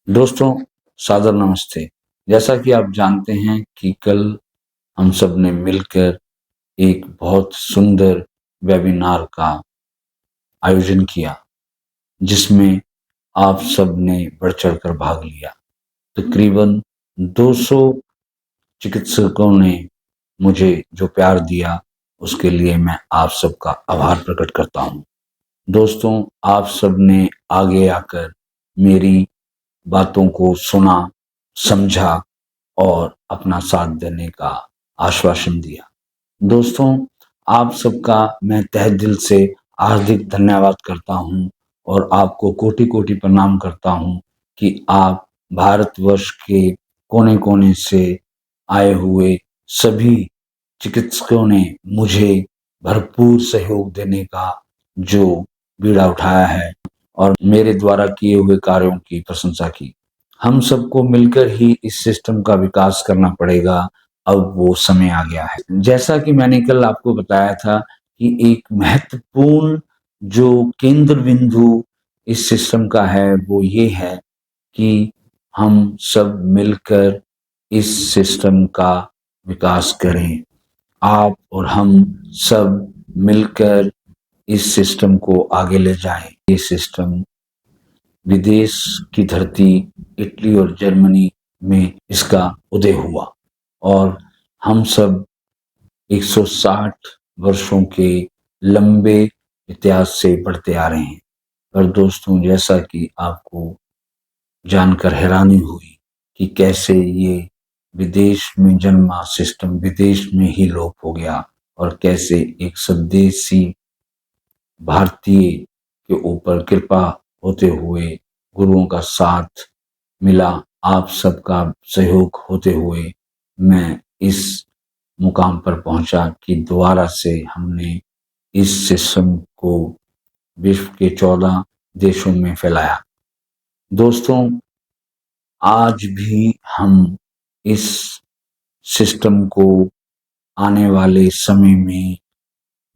दोस्तों, सादर नमस्ते। जैसा कि आप जानते हैं कि कल हम सब ने मिलकर एक बहुत सुंदर वेबिनार का आयोजन किया, जिसमें आप सब ने बढ़-चढ़ कर भाग लिया। तकरीबन 200 चिकित्सकों ने मुझे जो प्यार दिया, उसके लिए मैं आप सबका आभार प्रकट करता हूँ। दोस्तों, आप सब ने आगे आकर मेरी बातों को सुना, समझा और अपना साथ देने का आश्वासन दिया। दोस्तों, आप सबका मैं तहे दिल से हार्दिक धन्यवाद करता हूँ और आपको कोटि-कोटि प्रणाम करता हूँ कि आप भारतवर्ष के कोने-कोने से आए हुए सभी चिकित्सकों ने मुझे भरपूर सहयोग देने का जो बीड़ा उठाया है और मेरे द्वारा किए हुए कार्यों की प्रशंसा की। हम सबको मिलकर ही इस सिस्टम का विकास करना पड़ेगा, अब वो समय आ गया है। जैसा कि मैंने कल आपको बताया था कि एक महत्वपूर्ण जो केंद्र बिंदु इस सिस्टम का है, वो ये है कि हम सब मिलकर इस सिस्टम का विकास करें। आप और हम सब मिलकर इस सिस्टम को आगे ले जाएँ। ये सिस्टम विदेश की धरती इटली और जर्मनी में इसका उदय हुआ और हम सब 160 वर्षों के लंबे इतिहास से बढ़ते आ रहे हैं। पर दोस्तों, जैसा कि आपको जानकर हैरानी हुई कि कैसे ये विदेश में जन्मा सिस्टम विदेश में ही लोप हो गया और कैसे एक स्वदेशी भारतीय के ऊपर कृपा होते हुए गुरुओं का साथ मिला, आप सबका सहयोग होते हुए मैं इस मुकाम पर पहुंचा कि दोबारा से हमने इस सिस्टम को विश्व के 14 देशों में फैलाया। दोस्तों, आज भी हम इस सिस्टम को आने वाले समय में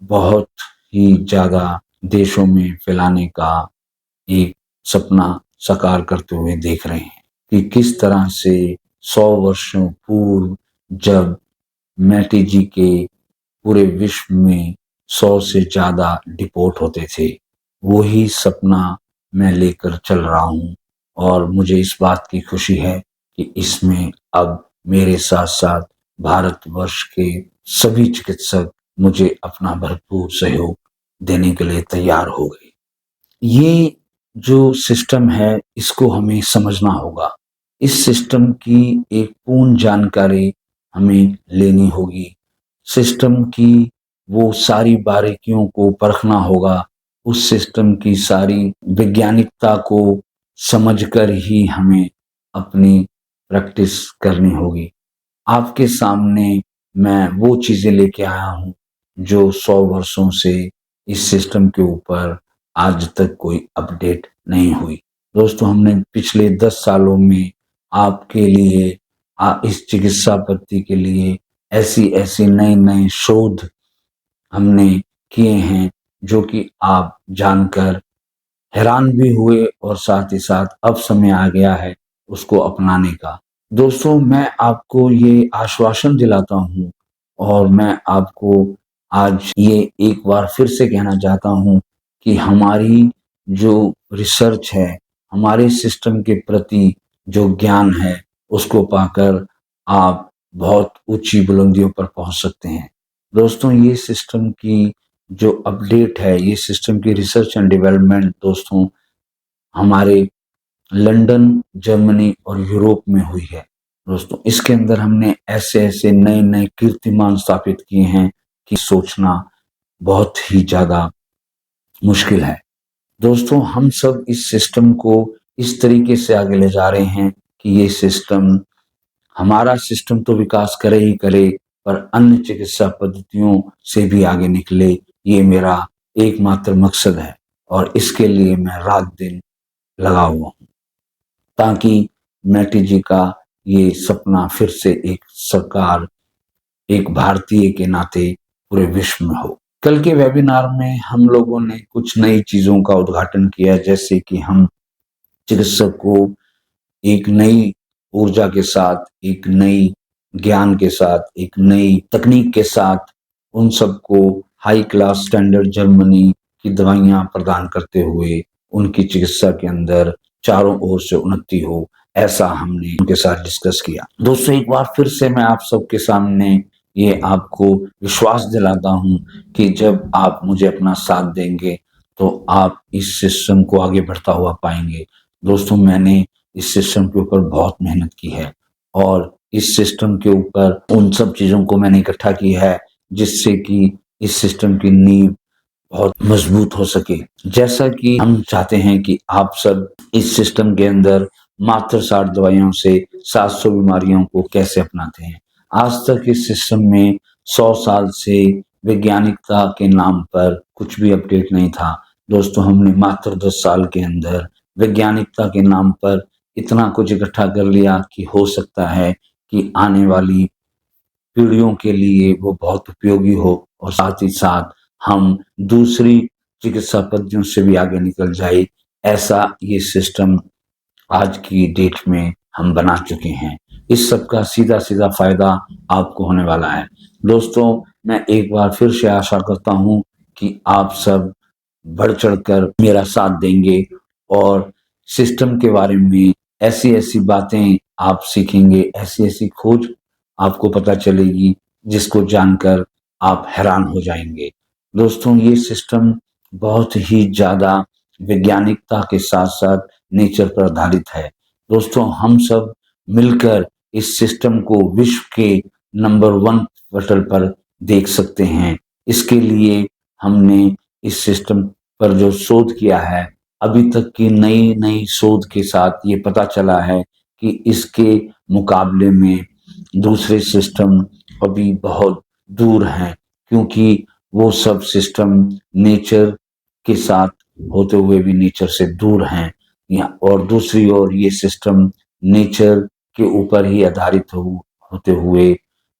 बहुत ही ज़्यादा देशों में फैलाने का एक सपना साकार करते हुए देख रहे हैं कि किस तरह से 100 वर्षों पूर्व जब मैटी जी के पूरे विश्व में 100 से ज़्यादा डिपोर्ट होते थे, वही सपना मैं लेकर चल रहा हूँ और मुझे इस बात की खुशी है कि इसमें अब मेरे साथ-साथ भारतवर्ष के सभी चिकित्सक मुझे अपना भरपूर सहयोग देने के लिए तैयार हो गए। ये जो सिस्टम है, इसको हमें समझना होगा। इस सिस्टम की एक पूर्ण जानकारी हमें लेनी होगी। सिस्टम की वो सारी बारीकियों को परखना होगा। उस सिस्टम की सारी वैज्ञानिकता को समझकर ही हमें अपनी प्रैक्टिस करनी होगी। आपके सामने मैं वो चीज़ें लेके आया हूँ, जो 100 वर्षों से इस सिस्टम के ऊपर आज तक कोई अपडेट नहीं हुई। दोस्तों, हमने पिछले 10 सालों में आपके लिए इस चिकित्सा पद्धति के लिए ऐसी-ऐसी नए-नए शोध हमने किए हैं, जो कि आप जानकर हैरान भी हुए और साथ ही साथ अब समय आ गया है उसको अपनाने का। दोस्तों, मैं आपको ये आश्वासन दिलाता हूँ और मैं आपको आज ये एक बार फिर से कहना चाहता हूँ कि हमारी जो रिसर्च है, हमारे सिस्टम के प्रति जो ज्ञान है, उसको पाकर आप बहुत ऊँची बुलंदियों पर पहुँच सकते हैं। दोस्तों, ये सिस्टम की जो अपडेट है, ये सिस्टम की रिसर्च एंड डेवलपमेंट दोस्तों हमारे लंदन, जर्मनी और यूरोप में हुई है। दोस्तों, इसके अंदर हमने ऐसे-ऐसे नए-नए कीर्तिमान स्थापित किए हैं कि सोचना बहुत ही ज़्यादा मुश्किल है। दोस्तों, हम सब इस सिस्टम को इस तरीके से आगे ले जा रहे हैं कि ये सिस्टम हमारा सिस्टम तो विकास करे ही करे, पर अन्य चिकित्सा पद्धतियों से भी आगे निकले, ये मेरा एकमात्र मकसद है और इसके लिए मैं रात-दिन लगा हुआ हूँ, ताकि मैटी जी का ये सपना फिर से एक साकार एक भारतीय के नाते पूरे विश्व में हो। कल के वेबिनार में हम लोगों ने कुछ नई चीज़ों का उद्घाटन किया, जैसे कि हम चिकित्सक को एक नई ऊर्जा के साथ, एक नई ज्ञान के साथ, एक नई तकनीक के साथ उन सबको हाई क्लास स्टैंडर्ड जर्मनी की दवाइयाँ प्रदान करते हुए उनकी चिकित्सा के अंदर चारों ओर से उन्नति हो, ऐसा हमने उनके साथ डिस्कस किया। दोस्तों, एक बार फिर से मैं आप सबके सामने ये आपको विश्वास दिलाता हूँ कि जब आप मुझे अपना साथ देंगे तो आप इस सिस्टम को आगे बढ़ता हुआ पाएंगे। दोस्तों, मैंने इस सिस्टम के ऊपर बहुत मेहनत की है और इस सिस्टम के ऊपर उन सब चीजों को मैंने इकट्ठा किया है जिससे कि इस सिस्टम की नींव बहुत मजबूत हो सके। जैसा कि हम चाहते हैं कि आप सब इस सिस्टम के अंदर मात्र 60 दवाइयों से 700 बीमारियों को कैसे अपनाते हैं। आज तक इस सिस्टम में 100 साल से वैज्ञानिकता के नाम पर कुछ भी अपडेट नहीं था। दोस्तों, हमने मात्र 10 साल के अंदर वैज्ञानिकता के नाम पर इतना कुछ इकट्ठा कर लिया कि हो सकता है कि आने वाली पीढ़ियों के लिए वो बहुत उपयोगी हो और साथ ही साथ हम दूसरी चिकित्सा पद्धतियों से भी आगे निकल जाए, ऐसा ये सिस्टम आज की डेट में हम बना चुके हैं। इस सब का सीधा सीधा फायदा आपको होने वाला है। दोस्तों, मैं एक बार फिर से आशा करता हूँ कि आप सब बढ़ चढ़कर मेरा साथ देंगे और सिस्टम के बारे में ऐसी ऐसी बातें आप सीखेंगे, ऐसी ऐसी खोज आपको पता चलेगी जिसको जानकर आप हैरान हो जाएंगे। दोस्तों, ये सिस्टम बहुत ही ज्यादा वैज्ञानिकता के साथ साथ नेचर पर आधारित है। दोस्तों, हम सब मिलकर इस सिस्टम को विश्व के नंबर 1 पटल पर देख सकते हैं। इसके लिए हमने इस सिस्टम पर जो शोध किया है, अभी तक की नई नई शोध के साथ ये पता चला है कि इसके मुकाबले में दूसरे सिस्टम अभी बहुत दूर हैं, क्योंकि वो सब सिस्टम नेचर के साथ होते हुए भी नेचर से दूर हैं। और दूसरी ओर ये सिस्टम नेचर के ऊपर ही आधारित होते हुए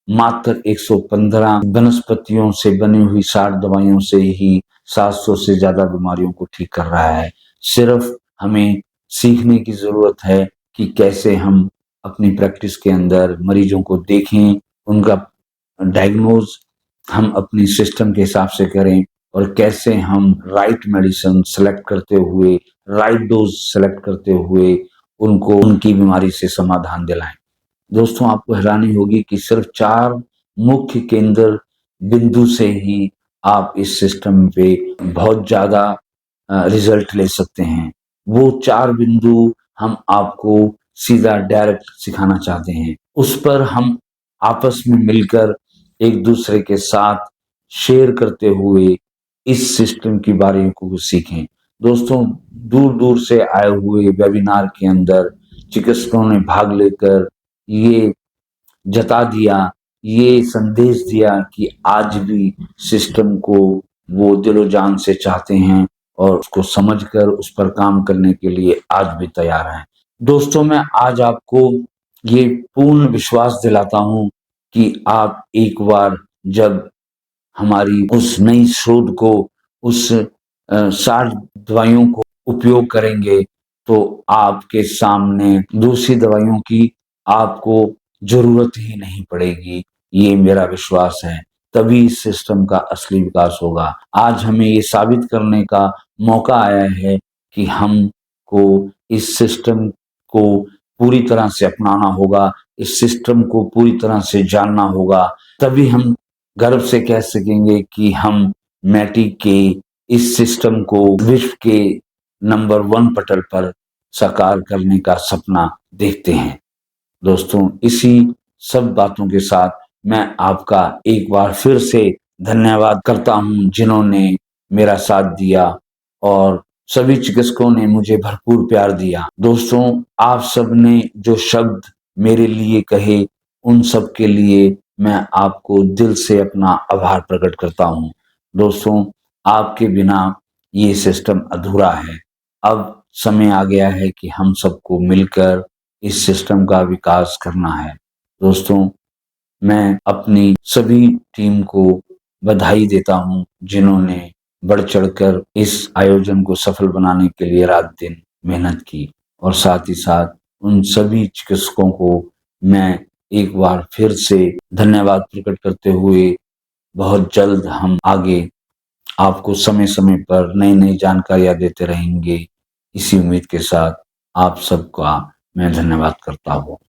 मात्र 115 वनस्पतियों से बनी हुई 60 दवाइयों से ही 700 से ज्यादा बीमारियों को ठीक कर रहा है। सिर्फ हमें सीखने की जरूरत है कि कैसे हम अपनी प्रैक्टिस के अंदर मरीजों को देखें, उनका डायग्नोज हम अपनी सिस्टम के हिसाब से करें और कैसे हम राइट मेडिसिन सेलेक्ट करते हुए, राइट डोज सेलेक्ट करते हुए उनको उनकी बीमारी से समाधान दिलाएं। दोस्तों, आपको हैरानी होगी कि सिर्फ 4 मुख्य केंद्र बिंदु से ही आप इस सिस्टम पे बहुत ज्यादा रिजल्ट ले सकते हैं। वो 4 बिंदु हम आपको सीधा डायरेक्ट सिखाना चाहते हैं। उस पर हम आपस में मिलकर एक दूसरे के साथ शेयर करते हुए इस सिस्टम के बारे को सीखें। दोस्तों, दूर दूर से आए हुए वेबिनार के अंदर चिकित्सकों ने भाग लेकर ये जता दिया, ये संदेश दिया कि आज भी सिस्टम को वो दिलो जान से चाहते हैं और उसको समझकर उस पर काम करने के लिए आज भी तैयार हैं। दोस्तों, मैं आज आपको ये पूर्ण विश्वास दिलाता हूं कि आप एक बार जब हमारी उस नई शोध को, उस 60 दवाइयों को उपयोग करेंगे तो आपके सामने दूसरी दवाइयों की आपको जरूरत ही नहीं पड़ेगी। ये मेरा विश्वास है। तभी इस सिस्टम का असली विकास होगा। आज हमें ये साबित करने का मौका आया है कि हमको इस सिस्टम को पूरी तरह से अपनाना होगा, इस सिस्टम को पूरी तरह से जानना होगा। तभी हम गर्व से कह सकेंगे कि हम मैटी के इस सिस्टम को विश्व के नंबर 1 पटल पर साकार करने का सपना देखते हैं। दोस्तों, इसी सब बातों के साथ मैं आपका एक बार फिर से धन्यवाद करता हूं जिन्होंने मेरा साथ दिया और सभी चिकित्सकों ने मुझे भरपूर प्यार दिया। दोस्तों, आप सबने जो शब्द मेरे लिए कहे, उन सब के लिए मैं आपको दिल से अपना आभार प्रकट करता हूं। दोस्तों, आपके बिना ये सिस्टम अधूरा है। अब समय आ गया है कि हम सबको मिलकर इस सिस्टम का विकास करना है। दोस्तों, मैं अपनी सभी टीम को बधाई देता हूं जिन्होंने बढ़ चढ़कर इस आयोजन को सफल बनाने के लिए रात दिन मेहनत की और साथ ही साथ उन सभी चिकित्सकों को मैं एक बार फिर से धन्यवाद प्रकट करते हुए बहुत जल्द हम आगे आपको समय-समय पर नई-नई जानकारियाँ देते रहेंगे। इसी उम्मीद के साथ आप सबका मैं धन्यवाद करता हूँ।